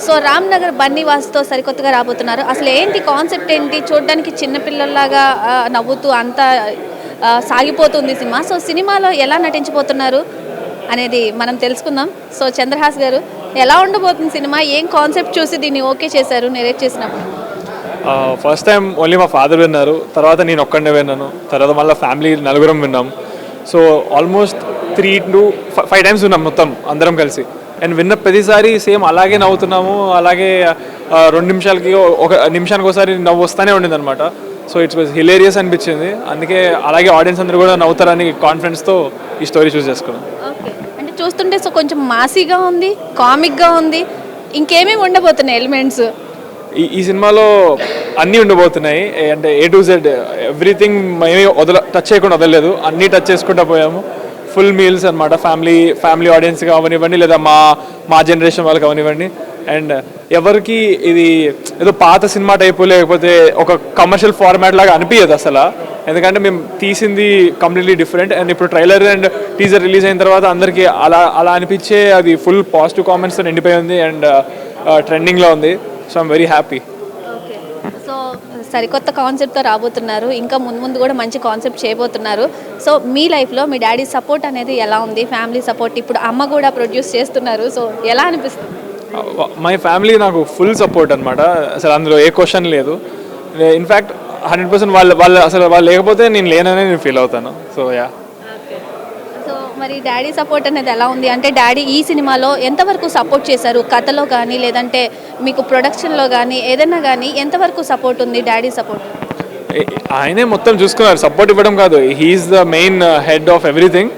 So Ramnagar బన్నీవాస్తో సరికొత్తగా రాబోతున్నారు. అసలు ఏంటి కాన్సెప్ట్ ఏంటి? చూడడానికి చిన్నపిల్లల్లాగా నవ్వుతూ అంతా సాగిపోతుంది సినిమా. సో సినిమాలో ఎలా నటించబోతున్నారు అనేది మనం తెలుసుకుందాం. సో చంద్రహాస్ గారు, ఎలా ఉండబోతుంది సినిమా? ఏం కాన్సెప్ట్ చూసి దీన్ని ఓకే చేశారు నెరేట్ చేసినప్పుడు? ఫస్ట్ టైం ఓన్లీ మా ఫాదర్ విన్నారు, తర్వాత నేను ఒక్కడే విన్నాను, తర్వాత మళ్ళీ ఫ్యామిలీ నలుగురం విన్నాం. సో ఆల్మోస్ట్ 3 to 5 times విన్నాం మొత్తం అందరం కలిసి. అండ్ విన్న ప్రతిసారి సేమ్ అలాగే నవ్వుతున్నాము, అలాగే 2 నిమిషాలకి నిమిషానికి ఒకసారి నవ్వు వస్తూనే ఉండింది అనమాట. సో ఇట్స్ వాజ్ హిలేరియస్ అనిపించింది. అందుకే అలాగే ఆడియన్స్ అందరూ కూడా నవ్వుతారని కాన్ఫిడెన్స్తో ఈ స్టోరీ చూస్ చేసుకున్నాం. ఓకే, అంటే చూస్తుంటే సో కొంచెం మాసీగా ఉంది, కామిక్గా ఉంది, ఇంకేమేమి ఉండబోతున్నాయి ఎలిమెంట్స్? ఈ సినిమాలో అన్నీ ఉండబోతున్నాయి. అంటే A to Z ఎవ్రీథింగ్ మేమే టచ్ చేయకుండా వదలలేదు, అన్నీ టచ్ చేసుకుంటూ పోయాము. ఫుల్ మీల్స్ అనమాట, ఫ్యామిలీ ఆడియన్స్గా అవనివ్వండి, లేదా మా జనరేషన్ వాళ్ళకి అవనివ్వండి. అండ్ ఎవరికి ఇది ఏదో పాత సినిమా టైపు లేకపోతే ఒక కమర్షియల్ ఫార్మాట్ లాగా అనిపించదు అసలు. ఎందుకంటే మేము తీసింది కంప్లీట్లీ డిఫరెంట్. అండ్ ఇప్పుడు ట్రైలర్ అండ్ టీజర్ రిలీజ్ అయిన తర్వాత అందరికీ అలా అనిపించే అది ఫుల్ పాజిటివ్ కామెంట్స్తో నిండిపోయి ఉంది అండ్ ట్రెండింగ్లో ఉంది. So I'm very happy. Okay, so సరికొత్త కాన్సెప్ట్తో రాబోతున్నారు, ఇంకా ముందు కూడా మంచి కాన్సెప్ట్ చేయబోతున్నారు. సో మీ లైఫ్లో మీ డాడీ సపోర్ట్ అనేది ఎలా ఉంది? ఫ్యామిలీ సపోర్ట్, ఇప్పుడు అమ్మ కూడా ప్రొడ్యూస్ చేస్తున్నారు, సో ఎలా అనిపిస్తుంది? మై ఫ్యామిలీ నాకు ఫుల్ సపోర్ట్ అనమాట, అసలు అందులో ఏ క్వశ్చన్ లేదు. ఇన్ఫ్యాక్ట్ 100% వాళ్ళు లేకపోతే నేను లేననే నేను ఫీల్ అవుతాను. So yeah. సో మరి డాడీ సపోర్ట్ అనేది ఎలా ఉంది? అంటే డాడీ ఈ సినిమాలో ఎంతవరకు సపోర్ట్ చేశారు? కథలో కానీ లేదంటే మీకు ప్రొడక్షన్లో కానీ ఏదైనా కానీ ఎంతవరకు సపోర్ట్ ఉంది డాడీ సపోర్ట్? ఆయనే మొత్తం చూసుకున్నారు, సపోర్ట్ ఇవ్వడం కాదు. He's the main head of everything.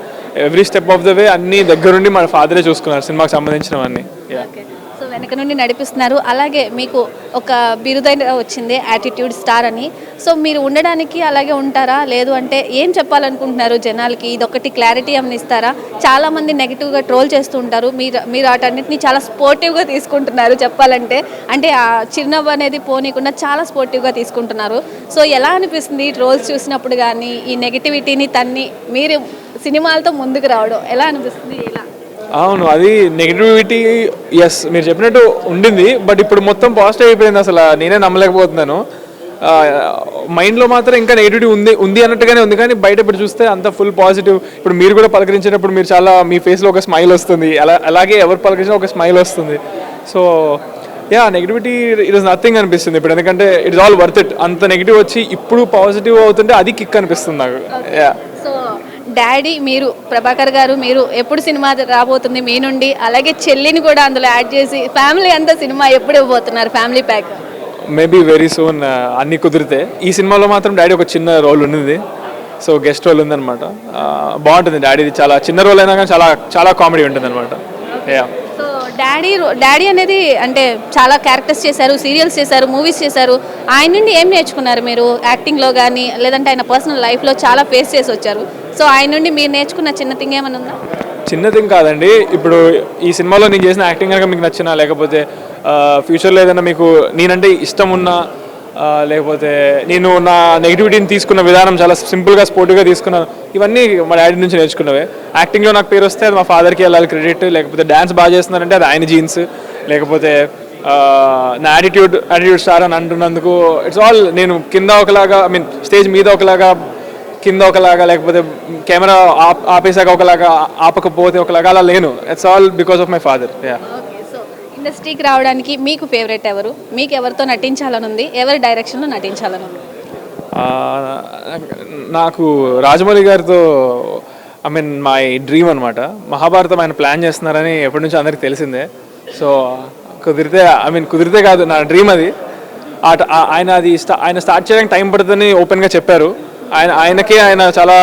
Every step of the way అన్ని దగ్గరుండి మన ఫాదరే చూసుకున్నారు సినిమాకి సంబంధించినవన్నీ. సో వెనక నుండి నడిపిస్తున్నారు. అలాగే మీకు ఒక బిరుదైన వచ్చింది యాటిట్యూడ్ స్టార్ అని. సో మీరు ఉండడానికి అలాగే ఉంటారా? లేదు అంటే ఏం చెప్పాలనుకుంటున్నారు జనాలకి? ఇదొకటి క్లారిటీ ఏమైనా ఇస్తారా? చాలామంది నెగిటివ్గా ట్రోల్ చేస్తూ ఉంటారు, మీరు వాటన్నిటిని చాలా స్పోర్టివ్గా తీసుకుంటున్నారు చెప్పాలంటే. అంటే ఆ చిరునవ్వు అనేది పోనీకుండా చాలా స్పోర్టివ్గా తీసుకుంటున్నారు. సో ఎలా అనిపిస్తుంది ఈ ట్రోల్స్ చూసినప్పుడు కానీ, ఈ నెగిటివిటీని తన్ని మీరు సినిమాలతో ముందుకు రావడం ఎలా అనిపిస్తుంది? ఎలా? అవును, అది నెగిటివిటీ ఎస్ మీరు చెప్పినట్టు ఉండింది, బట్ ఇప్పుడు మొత్తం పాజిటివ్ అయిపోయింది. అసలు నేనే నమ్మలేకపోతున్నాను. మైండ్లో మాత్రం ఇంకా నెగిటివిటీ ఉంది అన్నట్టుగానే ఉంది, కానీ బయట ఇప్పుడు చూస్తే అంత ఫుల్ పాజిటివ్. ఇప్పుడు మీరు కూడా పలకరించేటప్పుడు మీరు చాలా మీ ఫేస్లో ఒక స్మైల్ వస్తుంది, అలాగే ఎవరు పలకరించినా ఒక స్మైల్ వస్తుంది. So yeah, negativity it is nothing అనిపిస్తుంది ఇప్పుడు, ఎందుకంటే ఇట్స్ ఆల్ వర్త్ ఇట్. అంత నెగిటివ్ వచ్చి ఇప్పుడు పాజిటివ్ అవుతుంటే అది కిక్ అనిపిస్తుంది నాకు. యా. సో డాడీ, మీరు ప్రభాకర్ గారు, మీరు ఎప్పుడు సినిమా రాబోతుంది మీ నుండి? అలాగే చెల్లిని కూడా అందులో యాడ్ చేసి ఫ్యామిలీ అంతా సినిమా ఎప్పుడు ఇవ్వబోతున్నారు family pack? Maybe very soon, అన్ని కుదిరితే. ఈ సినిమాలో మాత్రం డాడీ ఒక చిన్న రోల్ ఉంది, సో గెస్ట్ రోల్ ఉందన్నమాట. బాగుంటుంది డాడీది, చాలా చిన్న రోల్ అయినా కానీ చాలా చాలా కామెడీ ఉంటుంది అనమాట. యా. సో డాడీ అనేది అంటే చాలా క్యారెక్టర్స్ చేశారు, సీరియల్స్ చేశారు, మూవీస్ చేశారు. ఆయన నుండి ఏం నేర్చుకున్నారు మీరు? యాక్టింగ్లో కానీ లేదంటే ఆయన పర్సనల్ లైఫ్లో చాలా ఫేస్ చేసి వచ్చారు. సో ఆయన నుండి మీరు నేర్చుకున్న చిన్న థింగ్ ఏమైనా ఉందా? చిన్న థింగ్ కాదండి, ఇప్పుడు ఈ సినిమాలో నేను చేసిన యాక్టింగ్ కనుక మీకు నచ్చినా, లేకపోతే ఫ్యూచర్లో ఏదైనా మీకు నేనంటే ఇష్టం ఉన్నా, లేకపోతే నేను నా నెగిటివిటీని తీసుకున్న విధానం చాలా సింపుల్గా స్పోర్టివ్గా తీసుకున్నాను, ఇవన్నీ మా డాడీ నుంచి నేర్చుకున్నవే. యాక్టింగ్లో నాకు పేరు వస్తే అది మా ఫాదర్కి వెళ్ళాలి క్రెడిట్, లేకపోతే డ్యాన్స్ బాగా చేస్తున్నారంటే అది ఆయన జీన్స్, లేకపోతే నా యాటిట్యూడ్ స్టార్ అని అంటున్నందుకు ఇట్స్ ఆల్. నేను కింద ఒకలాగా, ఐ మీన్ స్టేజ్ మీద ఒకలాగా, కింద ఒకలాగా, లేకపోతే కెమెరా ఆపేసాక ఒకలాగా, ఆపకపోతే ఒకలాగా, అలా లేను. It's all because of my father. Yeah. So ఇండస్ట్రీకి రావడానికి మీకు ఫేవరెట్ ఎవరు? మీకు ఎవరితో నటించాలని ఉంది? ఎవరి డైరెక్షన్లో నటించాలని ఉంది? నాకు రాజమౌళి గారితో, ఐ మీన్ మై డ్రీమ్ అనమాట. మహాభారతం ఆయన ప్లాన్ చేస్తున్నారని ఎప్పటి నుంచో అందరికి తెలిసిందే. సో కుదిరితే కాదు, నా డ్రీమ్ అది. ఆయన స్టార్ట్ చేయడానికి టైం పడుతుందని ఓపెన్గా చెప్పారు. ఆయన చాలా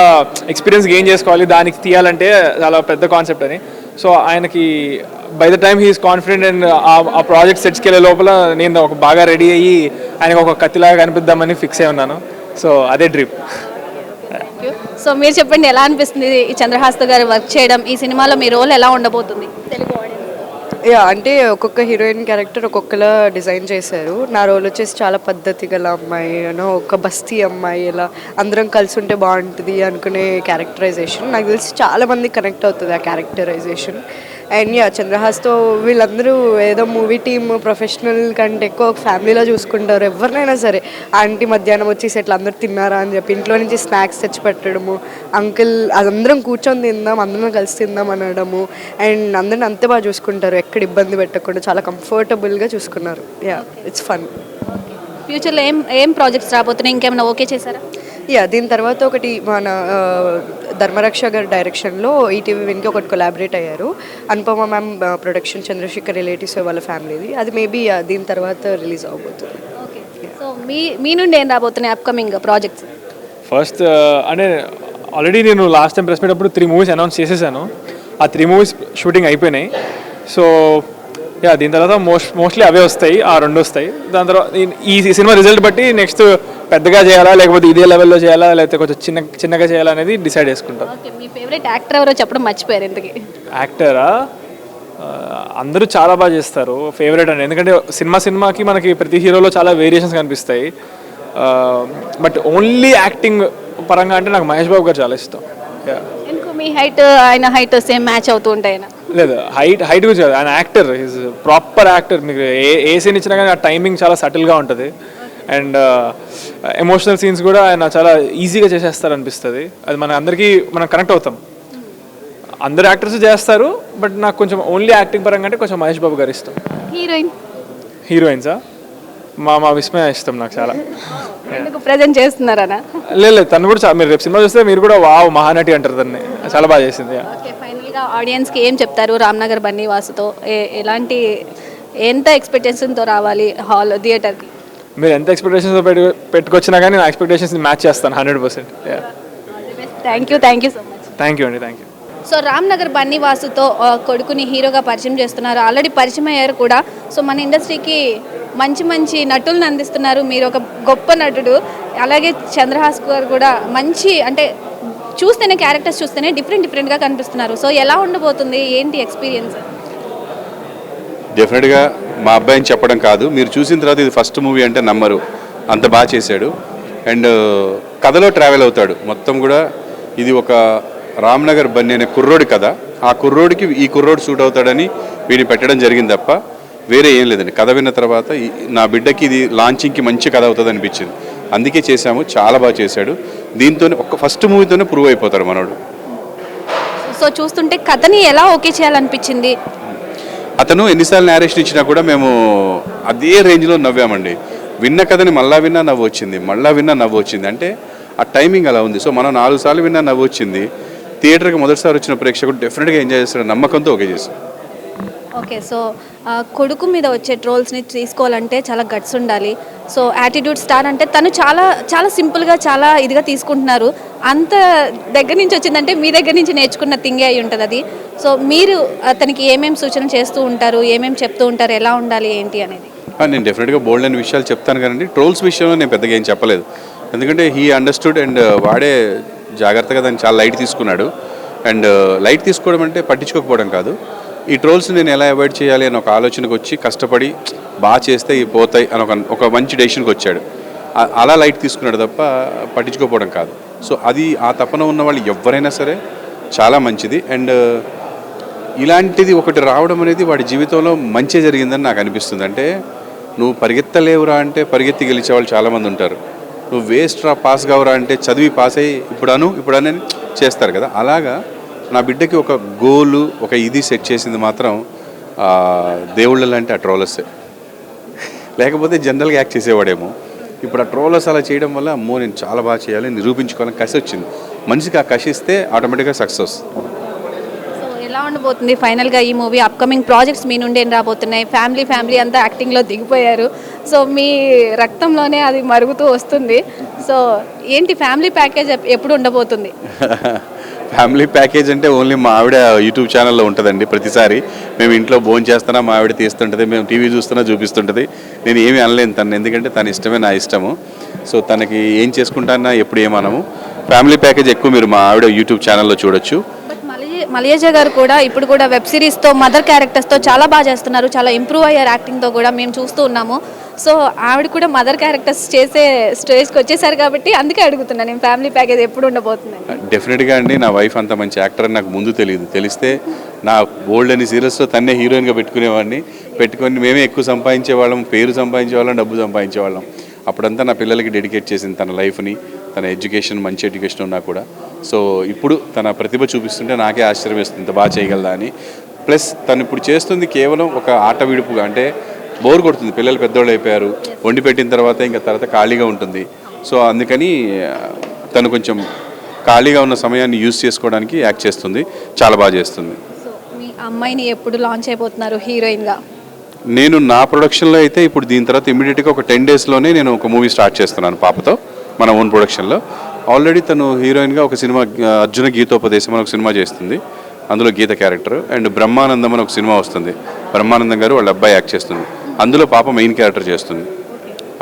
ఎక్స్పీరియన్స్ గెయిన్ చేసుకోవాలి, దానికి తీయాలంటే చాలా పెద్ద కాన్సెప్ట్ అని. సో ఆయనకి by the time he's confident and ఆ ప్రాజెక్ట్ సెట్స్కి వెళ్ళే లోపల నేను ఒక బాగా రెడీ అయ్యి ఆయనకు ఒక కత్తిలాగా కనిపిద్దామని ఫిక్స్ అయి ఉన్నాను. సో అదే డ్రీమ్. సో మీరు చెప్పండి, ఎలా అనిపిస్తుంది ఈ చంద్రహాస్ గారు వర్క్ చేయడం? ఈ సినిమాలో మీ రోల్ ఎలా ఉండబోతుంది తెలుగు ఆడియన్స్? యా, అంటే ఒక్కొక్క హీరోయిన్ క్యారెక్టర్ ఒక్కొక్కలా డిజైన్ చేశారు. నా రోల్ వచ్చేసి చాలా పద్ధతి గల అమ్మాయి, ఒక బస్తీ అమ్మాయి, ఇలా అందరం కలిసి ఉంటే బాగుంటుంది అనుకునే క్యారెక్టరైజేషన్. నాకు తెలిసి చాలా మంది కనెక్ట్ అవుతుంది ఆ క్యారెక్టరైజేషన్. అండ్ చంద్రహాస్తో వీళ్ళందరూ ఏదో మూవీ టీమ్ ప్రొఫెషనల్ కంటే ఎక్కువ ఒక ఫ్యామిలీలో చూసుకుంటారు. ఎవరినైనా సరే ఆంటీ మధ్యాహ్నం వచ్చేసి ఇట్లా అందరూ తిన్నారా అని చెప్పి ఇంట్లో నుంచి స్నాక్స్ తెచ్చి పెట్టడము, అంకుల్ అదందరం కూర్చొని తిందాం అందరం కలిసి తిందాం అనడము, అండ్ అందరిని అంతే బాగా చూసుకుంటారు, ఎక్కడ ఇబ్బంది పెట్టకుండా చాలా కంఫర్టబుల్గా చూసుకున్నారు. It's fun. ఫ్యూచర్లో ఏం ప్రాజెక్ట్స్ రాబోతున్నాయి, ఇంకేమైనా ఓకే చేశారా? దీని తర్వాత ఒకటి మన ధర్మరక్ష గారి డైరెక్షన్లో ఈటీవీ విన్కి ఒకటి కొలాబరేట్ అయ్యారు. Anupama ma'am production, Chandrasekhar relatives వాళ్ళ ఫ్యామిలీది. అది మేబీ దీని తర్వాత రిలీజ్ అవబోతుంది. ఓకే, సో మీ నుండి ఏం రాబోతున్నాయి అప్కమింగ్ ప్రాజెక్ట్స్? ఫస్ట్ అంటే ఆల్రెడీ నేను లాస్ట్ టైం ప్రెస్ మీట్ అప్పుడు 3 మూవీస్ అనౌన్స్ చేసేసాను. ఆ 3 మూవీస్ షూటింగ్ అయిపోయినాయి. సో దీని తర్వాత మోస్ట్లీ అవే వస్తాయి, ఆ 2 వస్తాయి. దాని తర్వాత ఈ సినిమా రిజల్ట్ బట్టి నెక్స్ట్ పెద్దగా చేయాలా, లేకపోతే ఇదే లెవెల్లో చేయాలా, లేకపోతే కొంచెం చిన్నగా చేయాలా అనేది డిసైడ్ చేసుకుంటాం. ఓకే, మీ ఫేవరెట్ యాక్టర్ ఎవరో చెప్పడం మర్చిపోయారు ఇంతకీ. యాక్టరా? అందరూ చాలా బాగా చేస్తారు ఫేవరెట్ అని, ఎందుకంటే సినిమాకి మనకి ప్రతి హీరోలో చాలా వేరియేషన్స్ కనిపిస్తాయి. బట్ ఓన్లీ యాక్టింగ్ పరంగా అంటే నాకు మహేష్ బాబు గారు చాలా ఇష్టం. ఎందుకు మీ హైట్ ఆయన హైట్ సేమ్ మ్యాచ్ అవుతూ ఉంటాయి? లేదు, హైట్ గురించి కాదు, ఆయన యాక్టర్, ఈజ్ ప్రాపర్ యాక్టర్. మీకు ఏ సీన్ ఇచ్చినా కానీ ఆ టైమింగ్ చాలా సటిల్గా ఉంటుంది. అండ్ ఎమోషనల్ సీన్స్ కూడా ఆయన చాలా ఈజీగా చేసేస్తారు అనిపిస్తుంది. అది మన అందరికీ మనం కనెక్ట్ అవుతాం. అందరు యాక్టర్స్ చేస్తారు, బట్ నాకు కొంచెం ఓన్లీ యాక్టింగ్ పరంగా అంటే కొంచెం మహేష్ బాబు గారు ఇష్టం. హీరోయిన్సా? మా విస్మయ ఇష్టం నాకు చాలా. ఎందుకు ప్రెజెంట్ చేస్తున్నారనా? లేదు, తను కూడా మీరు రేపు సినిమా చూస్తే మీరు కూడా వావ్ మహానటి అంటారు తన్ని, చాలా బాగా చేసింది. ఓకే, ఫైనల్గా ఆడియన్స్కి ఏం చెప్తారు? రామ్నగర్ బన్నీవాసుతో ఎలాంటి ఎంత ఎక్స్పెక్టేషన్తో రావాలి థియేటర్కి? మీరు ఎంత ఎక్స్పెక్టేషన్స్ పెట్టుకొచ్చినా కానీ నా ఎక్స్పెక్టేషన్స్ని మ్యాచ్ చేస్తాను 100%. Thank you so much. Thank you అండి, థ్యాంక్ యూ. సో రామ్నగర్ బన్నీవాసుతో కొడుకుని హీరోగా పరిచయం చేస్తున్నారు, ఆల్రెడీ పరిచయం అయ్యారు కూడా. సో మన ఇండస్ట్రీకి మంచి నటులను అందిస్తున్నారు. మీరు ఒక గొప్ప నటుడు. అలాగే చంద్రహాస్ గారు కూడా మంచి, అంటే చూస్తేనే క్యారెక్టర్స్ చూస్తేనే డిఫరెంట్గా కనిపిస్తున్నారు. సో ఎలా ఉండబోతుంది, ఏంటి ఎక్స్పీరియన్స్? డెఫినెట్గా మా అబ్బాయిని చెప్పడం కాదు, మీరు చూసిన తర్వాత ఇది ఫస్ట్ మూవీ అంటే నమ్మరు, అంత బాగా చేశాడు. అండ్ కథలో ట్రావెల్ అవుతాడు మొత్తం కూడా. ఇది ఒక రామ్నగర్ బన్నీ అనే కుర్రోడి కథ. ఆ కుర్రోడికి ఈ కుర్రోడు సూట్ అవుతాడని వీడిని పెట్టడం జరిగింది తప్ప వేరే ఏం లేదండి. కథ విన్న తర్వాత నా బిడ్డకి ఇది లాంచింగ్కి మంచి కథ అవుతుంది అనిపించింది, అందుకే చేశాము. చాలా బాగా చేశాడు. దీంతోనే ఫస్ట్ మూవీతోనే ప్రూవ్ అయిపోతాడు మనోడు. సో చూస్తుంటే కథని ఎలా ఓకే చేయాలనిపించింది? అతను ఎన్నిసార్లు నేరేషన్ ఇచ్చినా కూడా మేము అదే రేంజ్లో నవ్వామండి. విన్న కథని మళ్ళా విన్నా నవ్వు వచ్చింది, మళ్ళా విన్నా నవ్వు వచ్చింది. అంటే ఆ టైమింగ్ అలా ఉంది. సో మనం 4 సార్లు విన్నా నవ్వు వచ్చింది. థియేటర్కి మొదటిసారి వచ్చిన ప్రేక్షకుడు డెఫినెట్గా ఎంజాయ్ చేస్తాడు, నమ్మకంతో ఓకే చేస్తాడు. ఓకే, సో కొడుకు మీద వచ్చే ట్రోల్స్ని తీసుకోవాలంటే చాలా గట్స్ ఉండాలి. సో యాటిట్యూడ్ స్టార్ అంటే తను చాలా సింపుల్గా చాలా ఇదిగా తీసుకుంటున్నారు. అంత దగ్గర నుంచి వచ్చిందంటే మీ దగ్గర నుంచి నేర్చుకున్న థింగే అయి ఉంటుంది అది. సో మీరు అతనికి ఏమేమి సూచనలు చేస్తూ ఉంటారు, ఏమేమి చెప్తూ ఉంటారు, ఎలా ఉండాలి ఏంటి అనేది? నేను డెఫినెట్గా బోల్డ్ అనే విషయాలు చెప్తాను కానీ ట్రోల్స్ విషయంలో నేను పెద్దగా ఏం చెప్పలేదు. ఎందుకంటే హీ అండర్స్టూడ్ అండ్ వాడే జాగ్రత్తగా దాన్ని చాలా లైట్ తీసుకున్నాడు. అండ్ లైట్ తీసుకోవడం అంటే పట్టించుకోకపోవడం కాదు. ఈ ట్రోల్స్ నేను ఎలా అవాయిడ్ చేయాలి అని ఒక ఆలోచనకు వచ్చి కష్టపడి బాగా చేస్తే ఇవి పోతాయి అని ఒక మంచి డెసిషన్కి వచ్చాడు. అలా లైట్ తీసుకున్నాడు తప్ప పట్టించుకోకపోవడం కాదు. సో అది ఆ తపన ఉన్న వాళ్ళు ఎవరైనా సరే చాలా మంచిది. అండ్ ఇలాంటిది ఒకటి రావడం అనేది వాడి జీవితంలో మంచి జరిగిందని నాకు అనిపిస్తుంది. అంటే నువ్వు పరిగెత్తలేవురా అంటే పరిగెత్తి గెలిచే వాళ్ళు చాలామంది ఉంటారు. నువ్వు వేస్ట్ రా పాస్ కావురా అంటే చదివి పాస్ అయ్యి ఇప్పుడు అని చేస్తారు కదా. అలాగా నా బిడ్డకి ఒక గోలు, ఒక ఇది సెట్ చేసింది మాత్రం దేవుళ్ళ లాంటి ఆ ట్రోలర్సే. లేకపోతే జనరల్గా యాక్ట్ చేసేవాడేమో. ఇప్పుడు ఆ ట్రోలర్స్ అలా చేయడం వల్ల అమ్మో నేను చాలా బాగా చేయాలి, నిరూపించుకోవాలని కసి వచ్చింది. మనిషికి ఆ కసి ఇస్తే ఆటోమేటిక్గా సక్సెస్. సో ఎలా ఉండబోతుంది ఫైనల్గా ఈ మూవీ? అప్కమింగ్ ప్రాజెక్ట్స్ మీ నుండి ఏం రాబోతున్నాయి? ఫ్యామిలీ అంతా యాక్టింగ్లో దిగిపోయారు. సో మీ రక్తంలోనే అది మరుగుతూ వస్తుంది. సో ఏంటి ఫ్యామిలీ ప్యాకేజ్ ఎప్పుడు ఉండబోతుంది? ఫ్యామిలీ ప్యాకేజ్ అంటే ఓన్లీ మా ఆవిడ యూట్యూబ్ ఛానల్లో ఉంటుందండి. ప్రతిసారి మేము ఇంట్లో భోజనం చేస్తున్నా మా ఆవిడ తీస్తుంటుంది, మేము టీవీ చూస్తున్నా చూపిస్తుంటుంది. నేను ఏమీ అనలేను తను, ఎందుకంటే తన ఇష్టమే నా ఇష్టము. సో తనకి ఏం చేసుకుంటానా ఎప్పుడు ఏమనము. ఫ్యామిలీ ప్యాకేజ్ ఎక్కువ మీరు మా ఆవిడ యూట్యూబ్ ఛానల్లో చూడొచ్చు. బట్ మలయాజ గారు కూడా ఇప్పుడు కూడా వెబ్ సిరీస్తో మదర్ క్యారెక్టర్స్తో చాలా బాగా చేస్తున్నారు, చాలా ఇంప్రూవ్ అయ్యారు యాక్టింగ్తో కూడా మేము చూస్తూ ఉన్నాము. సో ఆవిడ కూడా మదర్ క్యారెక్టర్స్ చేసే స్టేజ్కి వచ్చేసారు కాబట్టి అందుకే అడుగుతున్నాను, నేను ఫ్యామిలీ ప్యాకేజ్ ఎప్పుడు ఉండబోతుందని. డెఫినెట్గా అండి, నా వైఫ్ అంత మంచి యాక్టర్ అని నాకు ముందు తెలియదు. తెలిస్తే నా బోల్డ్ అని సీరియల్స్లో తన్నే హీరోయిన్గా పెట్టుకొని మేమే ఎక్కువ సంపాదించేవాళ్ళం, పేరు సంపాదించేవాళ్ళం, డబ్బు సంపాదించేవాళ్ళం. అప్పుడంతా నా పిల్లలకి డెడికేట్ చేసింది తన లైఫ్ని, తన ఎడ్యుకేషన్, మంచి ఎడ్యుకేషన్ ఉన్నా కూడా. సో ఇప్పుడు తన ప్రతిభ చూపిస్తుంటే నాకే ఆశ్చర్యం వేస్తుంది, ఇంత బాగా చేయగలదా అని. ప్లస్ తను ఇప్పుడు చేస్తుంది కేవలం ఒక ఆట విడుపుగా, అంటే బోర్ కొడుతుంది, పిల్లలు పెద్దోళ్ళు అయిపోయారు, వండి పెట్టిన తర్వాత ఇంకా తర్వాత ఖాళీగా ఉంటుంది. సో అందుకని తను కొంచెం ఖాళీగా ఉన్న సమయాన్ని యూజ్ చేసుకోవడానికి యాక్ట్ చేస్తుంది, చాలా బాగా చేస్తుంది. సో మీ అమ్మాయిని ఎప్పుడు లాంచ్ అయిపోతున్నారు హీరోయిన్గా? నేను నా ప్రొడక్షన్లో అయితే ఇప్పుడు దీని తర్వాత ఇమీడియట్గా ఒక 10 డేస్లోనే నేను ఒక మూవీ స్టార్ట్ చేస్తున్నాను పాపతో, మన ఓన్ ప్రొడక్షన్లో. ఆల్రెడీ తను హీరోయిన్గా ఒక సినిమా అర్జున గీతోపదేశం అని ఒక సినిమా చేస్తుంది, అందులో గీత క్యారెక్టర్. అండ్ బ్రహ్మానందం అని ఒక సినిమా వస్తుంది, బ్రహ్మానందం గారు వాళ్ళ అబ్బాయి యాక్ట్ చేస్తుంది, అందులో పాప మెయిన్ క్యారెక్టర్ చేస్తుంది,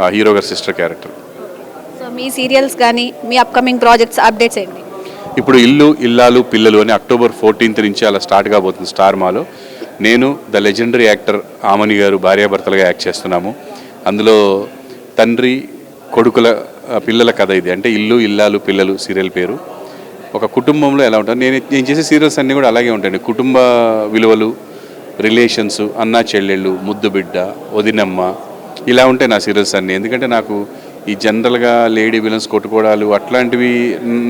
ఆ హీరో గారి సిస్టర్ క్యారెక్టర్. సో మీ సీరియల్స్ కానీ మీ అప్కమింగ్ ప్రాజెక్ట్స్ అప్డేట్స్ ఏంటి? ఇప్పుడు ఇల్లు ఇల్లాలు పిల్లలు అని October 14th నుంచి అలా స్టార్ట్ కాబోతుంది స్టార్ మాలో. నేను ద లెజెండరీ యాక్టర్ ఆమని గారు భార్యాభర్తలుగా యాక్ట్ చేస్తున్నాము. అందులో తండ్రి కొడుకుల పిల్లల కథ ఇది, అంటే ఇల్లు ఇల్లాలు పిల్లలు సీరియల్ పేరు. ఒక కుటుంబంలో ఎలా ఉంటుంది, నేను చేసే సీరియల్స్ అన్నీ కూడా అలాగే ఉంటాయండి. కుటుంబ విలువలు, రిలేషన్స్, అన్నా చెల్లెళ్ళు, ముద్దు బిడ్డ, వదినమ్మ, ఇలా ఉంటాయి నా సీరియల్స్ అన్నీ. ఎందుకంటే నాకు ఈ జనరల్గా లేడీ విలన్స్ కొట్టుకోవడాలు అట్లాంటివి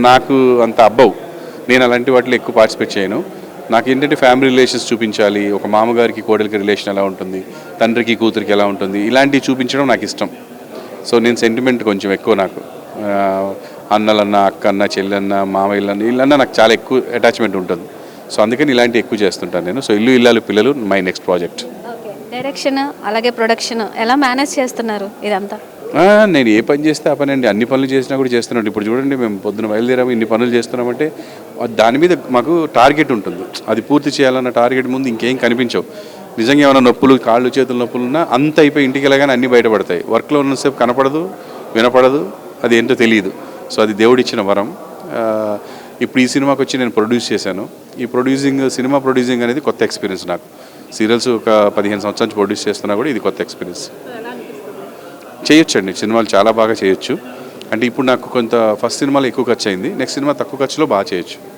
నాకు అంత అబ్బవు, నేను అలాంటి వాటిలో ఎక్కువ పార్టిసిపేట్ చేయను. నాకు ఏంటంటే ఫ్యామిలీ రిలేషన్స్ చూపించాలి, ఒక మామగారికి కోడలికి రిలేషన్ ఎలా ఉంటుంది, తండ్రికి కూతురికి ఎలా ఉంటుంది, ఇలాంటివి చూపించడం నాకు ఇష్టం. సో నేను సెంటిమెంట్ కొంచెం ఎక్కువ, నాకు అన్నలన్న, అక్క అన్న, చెల్లెన్న, మామయ్యలన్న, వీళ్ళన్నా నాకు చాలా ఎక్కువ అటాచ్మెంట్ ఉంటుంది. సో అందుకని ఇలాంటివి ఎక్కువ చేస్తుంటాను నేను. సో ఇల్లు ఇల్లాలు పిల్లలు my next project. Okay, direction అలాగే ప్రొడక్షన్ ఎలా మేనేజ్ చేస్తున్నారు ఇదంతా? నేను ఏ పని చేస్తే ఆ పని అండి, అన్ని పనులు చేసినా కూడా చేస్తున్నాడు. ఇప్పుడు చూడండి, మేము పొద్దున బయలుదేరాము, ఇన్ని పనులు చేస్తున్నామంటే దాని మీద మాకు టార్గెట్ ఉంటుంది, అది పూర్తి చేయాలన్న టార్గెట్ ముందు ఇంకేం కనిపించవు. నిజంగా ఏమైనా నొప్పులు, కాళ్ళు చేతులు నొప్పులు ఉన్నా అంత అయిపోయి ఇంటికి వెళ్ళగానే అన్నీ బయటపడతాయి. వర్క్లో ఉన్నసేపు కనపడదు, వినపడదు, అది ఏంటో తెలియదు. సో అది దేవుడిచ్చిన వరం. ఇప్పుడు ఈ సినిమాకి వచ్చి నేను ప్రొడ్యూస్ చేశాను. ఈ సినిమా ప్రొడ్యూసింగ్ అనేది కొత్త ఎక్స్పీరియన్స్ నాకు. సీరియల్స్ ఒక 15 సంవత్సరాల నుంచి ప్రొడ్యూస్ చేస్తున్నా కూడా ఇది కొత్త ఎక్స్పీరియన్స్. చేయొచ్చండి, సినిమాలు చాలా బాగా చేయొచ్చు. అంటే ఇప్పుడు నాకు కొంత ఫస్ట్ సినిమాలో ఎక్కువ ఖర్చు అయింది, నెక్స్ట్ సినిమా తక్కువ ఖర్చులో బాగా చేయొచ్చు.